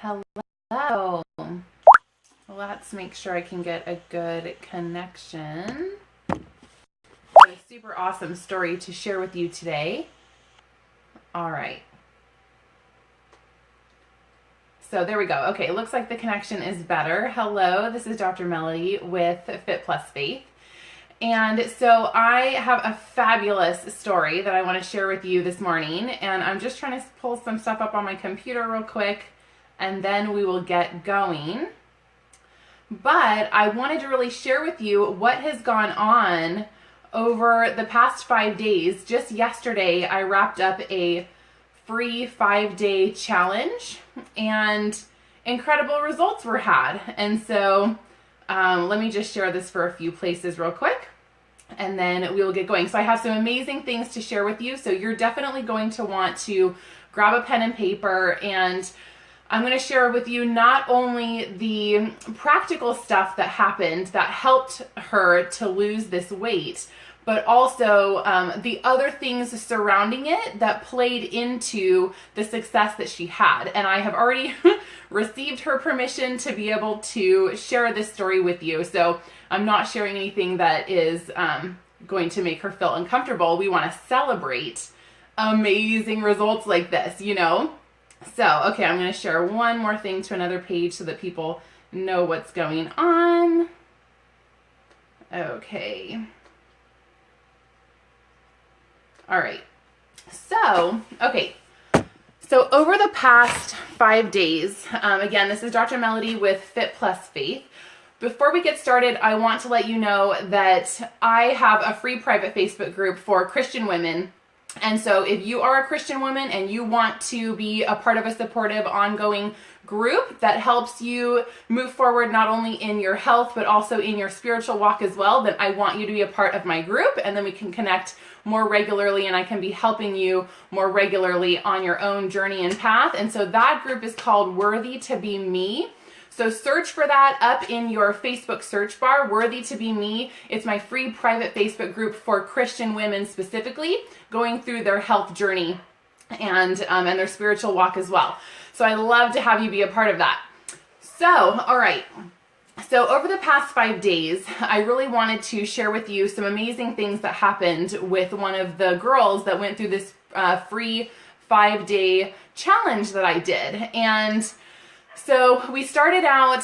Hello. Let's make sure I can get a good connection. A super awesome story to share with you today. All right. So there we go. Okay, it looks like the connection is better. Hello, this is Dr. Melody with Fit+Faith. And so I have a fabulous story that I want to share with you this morning. And I'm just trying to pull some stuff up on my computer real quick, and then we will get going. But I wanted to really share with you what has gone on over the past 5 days. Just yesterday, I wrapped up a free 5-day challenge, and incredible results were had. And so let me just share this for a few places real quick, and then we will get going. So I have some amazing things to share with you. So you're definitely going to want to grab a pen and paper, and I'm going to share with you not only the practical stuff that happened that helped her to lose this weight, but also the other things surrounding it that played into the success that she had. And I have already received her permission to be able to share this story with you. So I'm not sharing anything that is going to make her feel uncomfortable. We want to celebrate amazing results like this, you know? So, okay, I'm going to share one more thing to another page so that people know what's going on. Okay. All right. So, okay. So over the past 5 days, again, this is Dr. Melody with Fit+Faith. Before we get started, I want to let you know that I have a free private Facebook group for Christian women. And so if you are a Christian woman and you want to be a part of a supportive, ongoing group that helps you move forward not only in your health but also in your spiritual walk as well, then I want you to be a part of my group, and then we can connect more regularly, and I can be helping you more regularly on your own journey and path. And so that group is called Worthy to Be Me. So search for that up in your Facebook search bar, Worthy to Be Me. It's my free private Facebook group for Christian women specifically, going through their health journey and their spiritual walk as well. So I love to have you be a part of that. So, all right. So over the past 5 days, I really wanted to share with you some amazing things that happened with one of the girls that went through this free 5-day challenge that I did. And so we started out,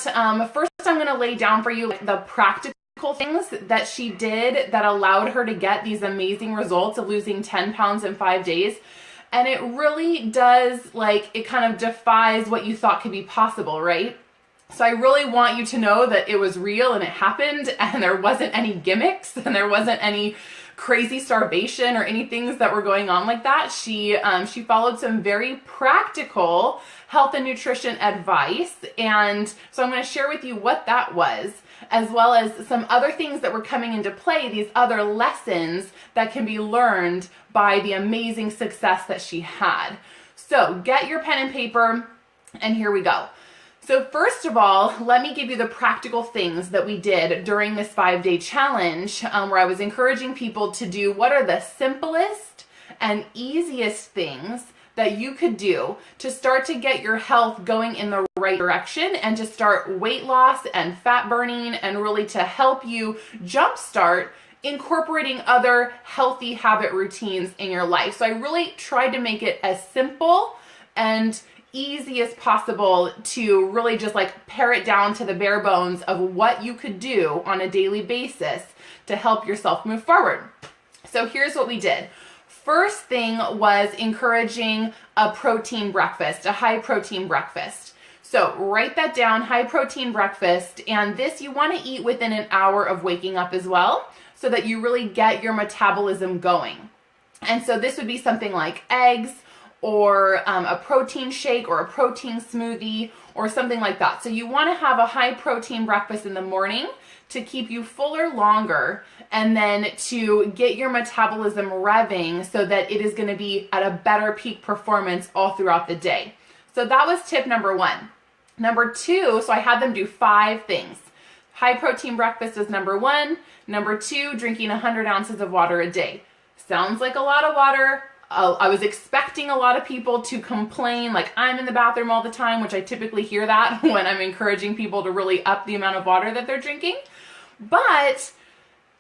first I'm going to lay down for you the practical things that she did that allowed her to get these amazing results of losing 10 pounds in 5 days. And it really does, it kind of defies what you thought could be possible, right? So I really want you to know that it was real and it happened, and there wasn't any gimmicks and there wasn't any crazy starvation or any things that were going on like that. She followed some very practical health and nutrition advice, and so I'm going to share with you what that was, as well as some other things that were coming into play, these other lessons that can be learned by the amazing success that she had. So get your pen and paper, and here we go. So first of all, let me give you the practical things that we did during this 5-day challenge, where I was encouraging people to do what are the simplest and easiest things that you could do to start to get your health going in the right direction, and to start weight loss and fat burning, and really to help you jumpstart incorporating other healthy habit routines in your life. So I really tried to make it as simple and easy as possible to really just pare it down to the bare bones of what you could do on a daily basis to help yourself move forward. So here's what we did. First thing was encouraging a protein breakfast, a high protein breakfast. So write that down, high protein breakfast, and this you want to eat within an hour of waking up as well, so that you really get your metabolism going. And so this would be something like eggs, or a protein shake, or a protein smoothie, or something like that. So you want to have a high protein breakfast in the morning to keep you fuller longer, and then to get your metabolism revving so that it is going to be at a better peak performance all throughout the day. So that was tip number 1. Number 2, so I had them do 5 things. High protein breakfast is number 1. Number 2, drinking 100 ounces of water a day. Sounds like a lot of water. I was expecting a lot of people to complain, like, I'm in the bathroom all the time, which I typically hear that when I'm encouraging people to really up the amount of water that they're drinking. But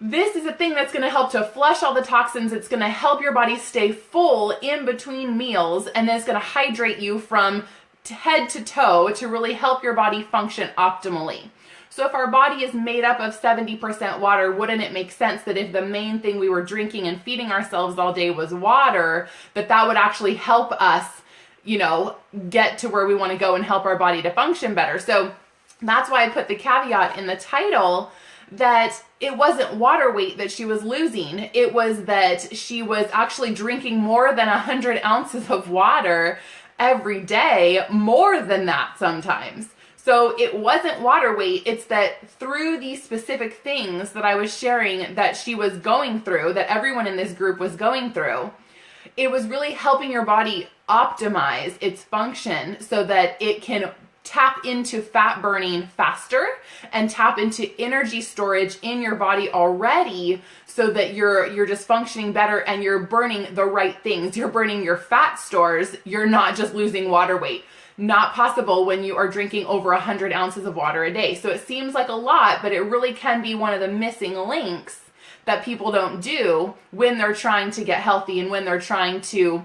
this is a thing that's going to help to flush all the toxins. It's going to help your body stay full in between meals, and then it's going to hydrate you from head to toe to really help your body function optimally. So if our body is made up of 70% water, wouldn't it make sense that if the main thing we were drinking and feeding ourselves all day was water, that would actually help us, you know, get to where we want to go and help our body to function better? So that's why I put the caveat in the title that it wasn't water weight that she was losing. It was that she was actually drinking more than 100 ounces of water every day, more than that sometimes. So it wasn't water weight. It's that through these specific things that I was sharing that she was going through, that everyone in this group was going through, it was really helping your body optimize its function so that it can tap into fat burning faster and tap into energy storage in your body already, so that you're just functioning better and you're burning the right things. You're burning your fat stores. You're not just losing water weight. Not possible when you are drinking over 100 ounces of water a day. So it seems like a lot, but it really can be one of the missing links that people don't do when they're trying to get healthy and when they're trying to,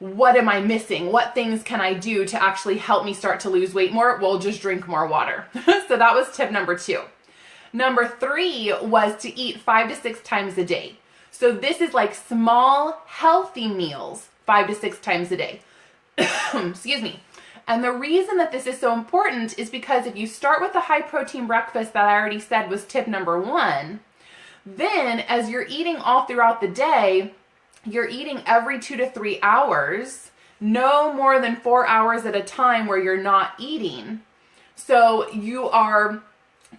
what am I missing? What things can I do to actually help me start to lose weight more? Well, just drink more water. So that was tip number 2. Number 3 was to eat 5 to 6 times a day. So this is like small, healthy meals, 5 to 6 times a day. Excuse me. And the reason that this is so important is because if you start with the high protein breakfast that I already said was tip number 1, then as you're eating all throughout the day, you're eating every 2 to 3 hours, no more than 4 hours at a time where you're not eating. So you are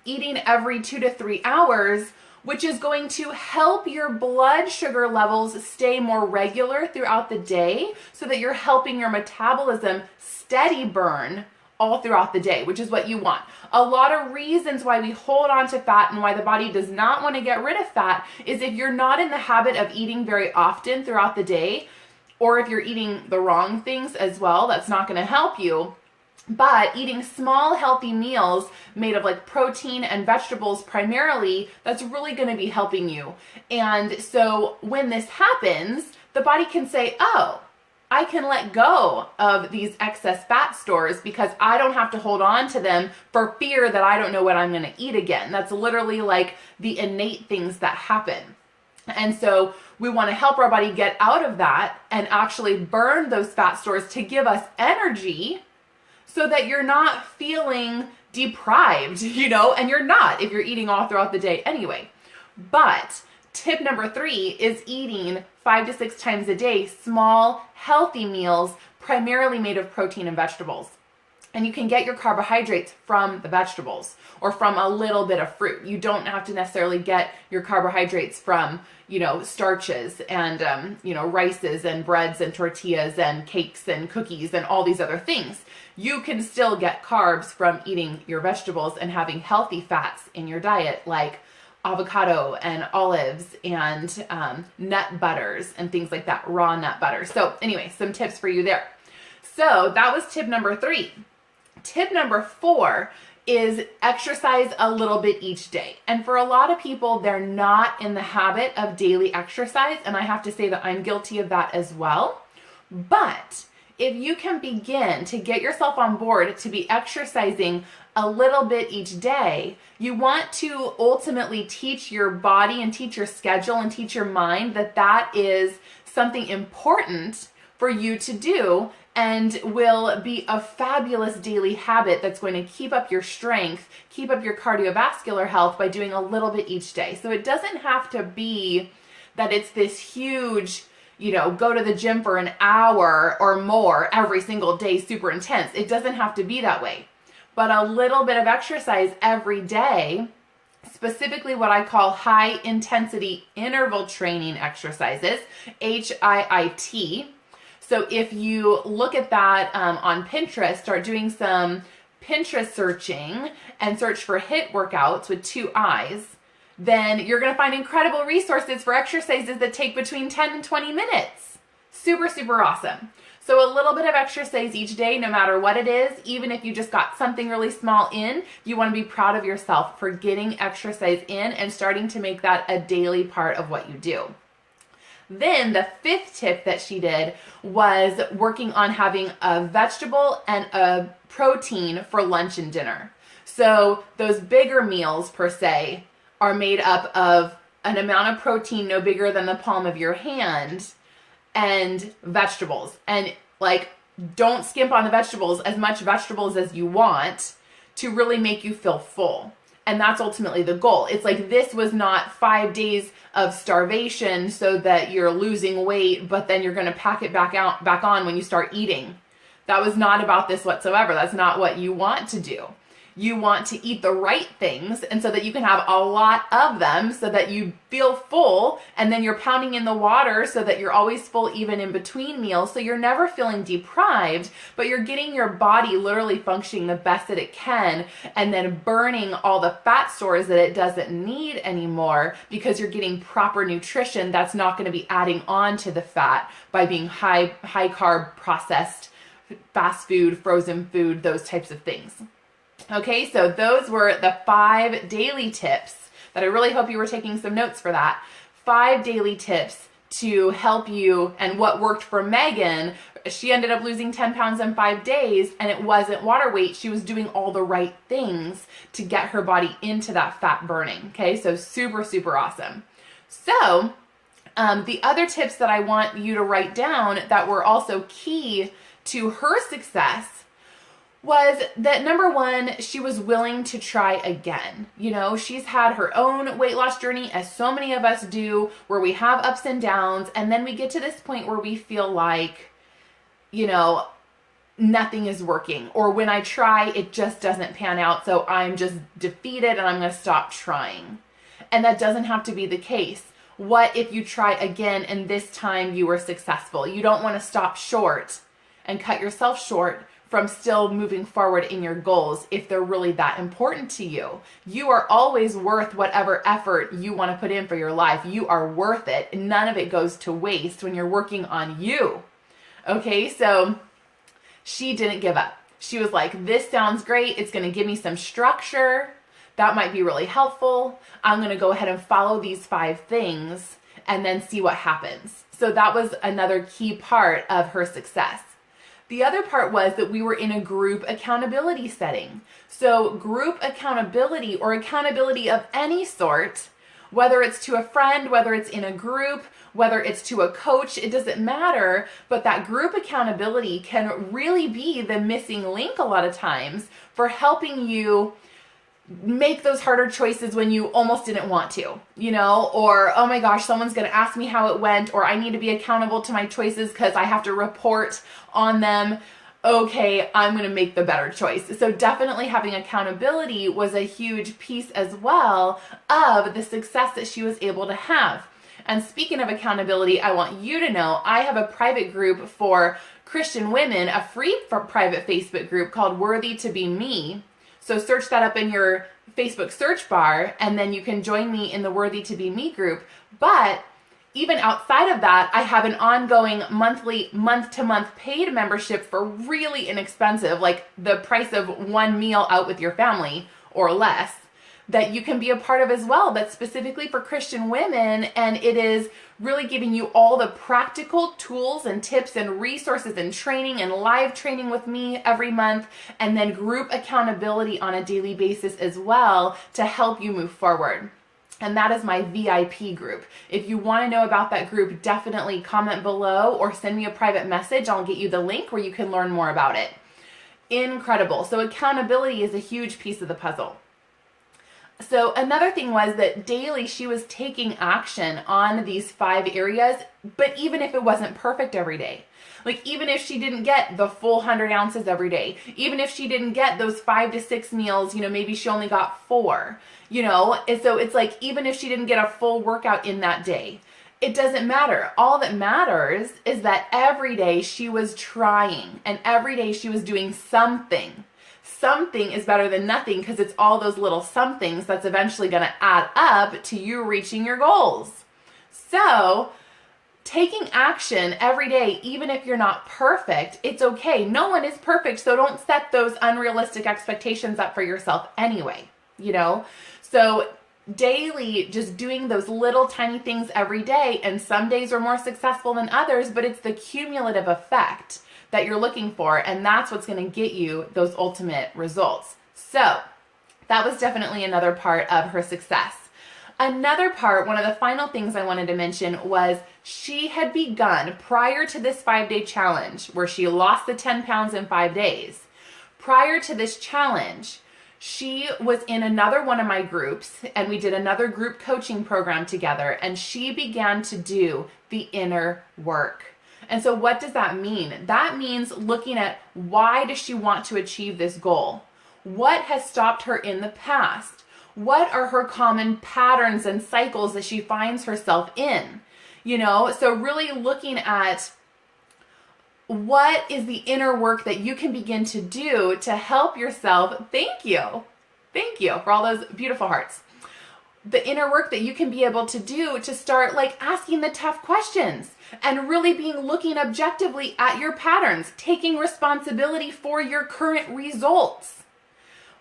eating every 2 to 3 hours, which is going to help your blood sugar levels stay more regular throughout the day, so that you're helping your metabolism steady burn all throughout the day, which is what you want. A lot of reasons why we hold on to fat and why the body does not want to get rid of fat is if you're not in the habit of eating very often throughout the day, or if you're eating the wrong things as well, that's not going to help you. But eating small, healthy meals made of like protein and vegetables primarily, that's really going to be helping you. And so when this happens, the body can say, oh, I can let go of these excess fat stores because I don't have to hold on to them for fear that I don't know what I'm going to eat again. That's literally like the innate things that happen. And so we want to help our body get out of that and actually burn those fat stores to give us energy, so that you're not feeling deprived, you know, and you're not if you're eating all throughout the day anyway. But tip number 3 is eating 5 to 6 times a day, small, healthy meals, primarily made of protein and vegetables. And you can get your carbohydrates from the vegetables or from a little bit of fruit. You don't have to necessarily get your carbohydrates from, you know, starches and, you know, rices and breads and tortillas and cakes and cookies and all these other things. You can still get carbs from eating your vegetables and having healthy fats in your diet, like avocado and olives and nut butters and things like that, raw nut butter. So anyway, some tips for you there. So that was tip number 3. Tip number 4 is exercise a little bit each day. And for a lot of people, they're not in the habit of daily exercise. And I have to say that I'm guilty of that as well. But if you can begin to get yourself on board to be exercising a little bit each day, you want to ultimately teach your body and teach your schedule and teach your mind that that is something important for you to do and will be a fabulous daily habit that's going to keep up your strength, keep up your cardiovascular health by doing a little bit each day. So it doesn't have to be that it's this huge, you know, go to the gym for an hour or more every single day, super intense. It doesn't have to be that way. But a little bit of exercise every day, specifically what I call high intensity interval training exercises, HIIT. So if you look at that on Pinterest, start doing some Pinterest searching and search for HIIT workouts with 2 I's, then you're going to find incredible resources for exercises that take between 10 and 20 minutes. Super, super awesome. So a little bit of exercise each day, no matter what it is, even if you just got something really small in, you want to be proud of yourself for getting exercise in and starting to make that a daily part of what you do. Then the fifth tip that she did was working on having a vegetable and a protein for lunch and dinner. So those bigger meals per se are made up of an amount of protein no bigger than the palm of your hand and vegetables. And like, don't skimp on the vegetables, as much vegetables as you want to really make you feel full. And that's ultimately the goal. It's like, this was not 5 days of starvation so that you're losing weight, but then you're going to pack it back on when you start eating. That was not about this whatsoever. That's not what you want to do. You want to eat the right things, and so that you can have a lot of them so that you feel full, and then you're pounding in the water so that you're always full even in between meals, so you're never feeling deprived, but you're getting your body literally functioning the best that it can, and then burning all the fat stores that it doesn't need anymore, because you're getting proper nutrition that's not going to be adding on to the fat by being high carb, processed, fast food, frozen food, those types of things. Okay, so those were the 5 daily tips that I really hope you were taking some notes for that. 5 daily tips to help you, and what worked for Meghan. She ended up losing 10 pounds in 5 days, and it wasn't water weight. She was doing all the right things to get her body into that fat burning. Okay, so super, super awesome. So the other tips that I want you to write down that were also key to her success was that, number one, she was willing to try again. You know, she's had her own weight loss journey, as so many of us do, where we have ups and downs, and then we get to this point where we feel like, you know, nothing is working, or when I try, it just doesn't pan out, so I'm just defeated and I'm going to stop trying. And that doesn't have to be the case. What if you try again and this time you were successful? You don't want to stop short and cut yourself short from still moving forward in your goals if they're really that important to you. You are always worth whatever effort you want to put in for your life. You are worth it. None of it goes to waste when you're working on you. Okay, so she didn't give up. She was like, this sounds great. It's going to give me some structure. That might be really helpful. I'm going to go ahead and follow these 5 things and then see what happens. So that was another key part of her success. The other part was that we were in a group accountability setting. So group accountability, or accountability of any sort, whether it's to a friend, whether it's in a group, whether it's to a coach, it doesn't matter. But that group accountability can really be the missing link a lot of times for helping you make those harder choices when you almost didn't want to, you know, or, oh my gosh, someone's going to ask me how it went, or I need to be accountable to my choices because I have to report on them. Okay, I'm going to make the better choice. So definitely having accountability was a huge piece as well of the success that she was able to have. And speaking of accountability, I want you to know I have a private group for Christian women, a free private Facebook group called Worthy to Be Me. So search that up in your Facebook search bar, and then you can join me in the Worthy to Be Me group. But even outside of that, I have an ongoing monthly, month-to-month paid membership for really inexpensive, like the price of one meal out with your family or less, that you can be a part of as well. That's specifically for Christian women, and it is really giving you all the practical tools and tips and resources and training and live training with me every month, and then group accountability on a daily basis as well to help you move forward. And that is my VIP group. If you want to know about that group, definitely comment below or send me a private message. I'll get you the link where you can learn more about it. Incredible. So accountability is a huge piece of the puzzle. So another thing was that daily she was taking action on these 5 areas, but even if it wasn't perfect every day, like even if she didn't get the full 100 ounces every day, even if she didn't get those 5 to 6 meals, you know, maybe she only got 4, you know, and so it's like, even if she didn't get a full workout in that day, it doesn't matter. All that matters is that every day she was trying, and every day she was doing something something is better than nothing because it's all those little somethings that's eventually going to add up to you reaching your goals. So taking action every day, even if you're not perfect, it's okay. No one is perfect, so don't set those unrealistic expectations up for yourself anyway, So daily, just doing those little tiny things every day, and some days are more successful than others, but it's the cumulative effect that you're looking for, and that's what's going to get you those ultimate results. So that was definitely another part of her success. Another part, one of the final things I wanted to mention, was she had begun prior to this 5-day challenge where she lost the 10 pounds in 5 days. Prior to this challenge, she was in another one of my groups, and we did another group coaching program together, and she began to do the inner work. And so what does that mean? That means looking at, why does she want to achieve this goal? What has stopped her in the past? What are her common patterns and cycles that she finds herself in? So really looking at what is the inner work that you can begin to do to help yourself. Thank you for all those beautiful hearts. The inner work that you can be able to do to start asking the tough questions and really looking objectively at your patterns, taking responsibility for your current results.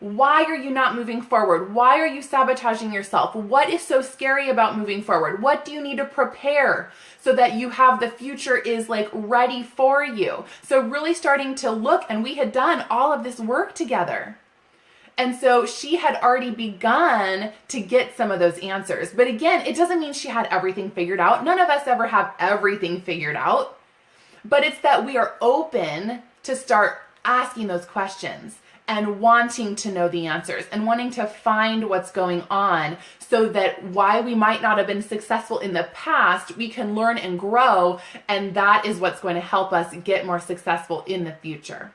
Why are you not moving forward? Why are you sabotaging yourself? What is so scary about moving forward? What do you need to prepare so that you have the future is ready for you? So really starting to look, and we had done all of this work together. And so she had already begun to get some of those answers. But again, it doesn't mean she had everything figured out. None of us ever have everything figured out. But it's that we are open to start asking those questions and wanting to know the answers and wanting to find what's going on, so that why we might not have been successful in the past, we can learn and grow, and that is what's going to help us get more successful in the future.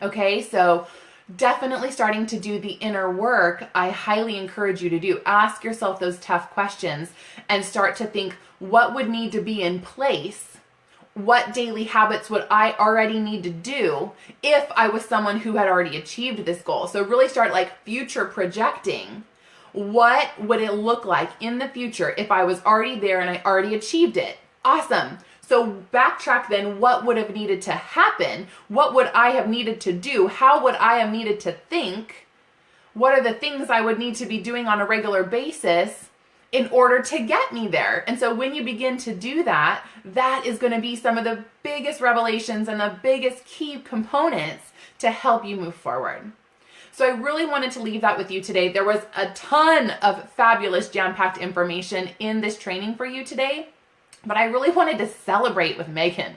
Okay, so definitely starting to do the inner work, I highly encourage you to do. Ask yourself those tough questions and start to think, what would need to be in place? What daily habits would I already need to do if I was someone who had already achieved this goal? So really start future projecting. What would it look like in the future if I was already there and I already achieved it? Awesome. So backtrack then, what would have needed to happen? What would I have needed to do? How would I have needed to think? What are the things I would need to be doing on a regular basis in order to get me there? And so when you begin to do that, that is going to be some of the biggest revelations and the biggest key components to help you move forward. So I really wanted to leave that with you today. There was a ton of fabulous jam-packed information in this training for you today, but I really wanted to celebrate with Meghan.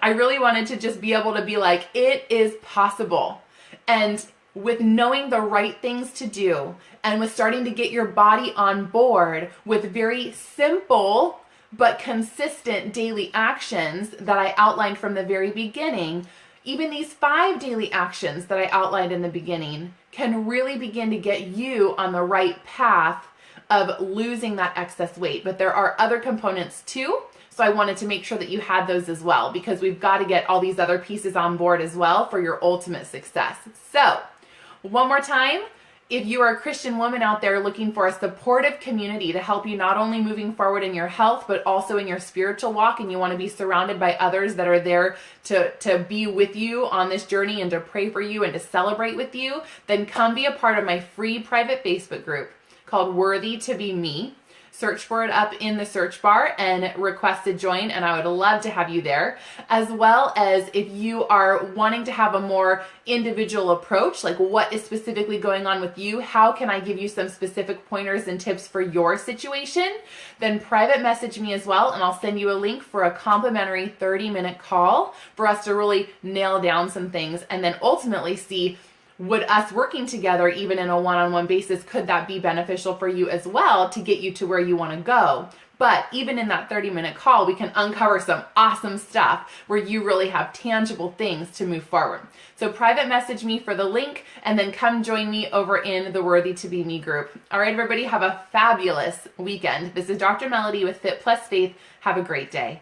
I really wanted to just be able to be it is possible. And with knowing the right things to do, and with starting to get your body on board with very simple but consistent daily actions that I outlined from the very beginning, even these 5 daily actions that I outlined in the beginning can really begin to get you on the right path of losing that excess weight. But there are other components too. So I wanted to make sure that you had those as well, because we've got to get all these other pieces on board as well for your ultimate success. So one more time, if you are a Christian woman out there looking for a supportive community to help you not only moving forward in your health, but also in your spiritual walk, and you want to be surrounded by others that are there to be with you on this journey and to pray for you and to celebrate with you, then come be a part of my free private Facebook group called Worthy to Be Me. Search for it up in the search bar and request to join, and I would love to have you there. As well as if you are wanting to have a more individual approach, what is specifically going on with you, how can I give you some specific pointers and tips for your situation, then private message me as well, and I'll send you a link for a complimentary 30-minute call for us to really nail down some things, and then ultimately see, would us working together, even in a one-on-one basis, could that be beneficial for you as well to get you to where you want to go? But even in that 30-minute call, we can uncover some awesome stuff where you really have tangible things to move forward. So private message me for the link, and then come join me over in the Worthy to Be Me group. All right, everybody, have a fabulous weekend. This is Dr. Melody with Fit+Faith. Have a great day.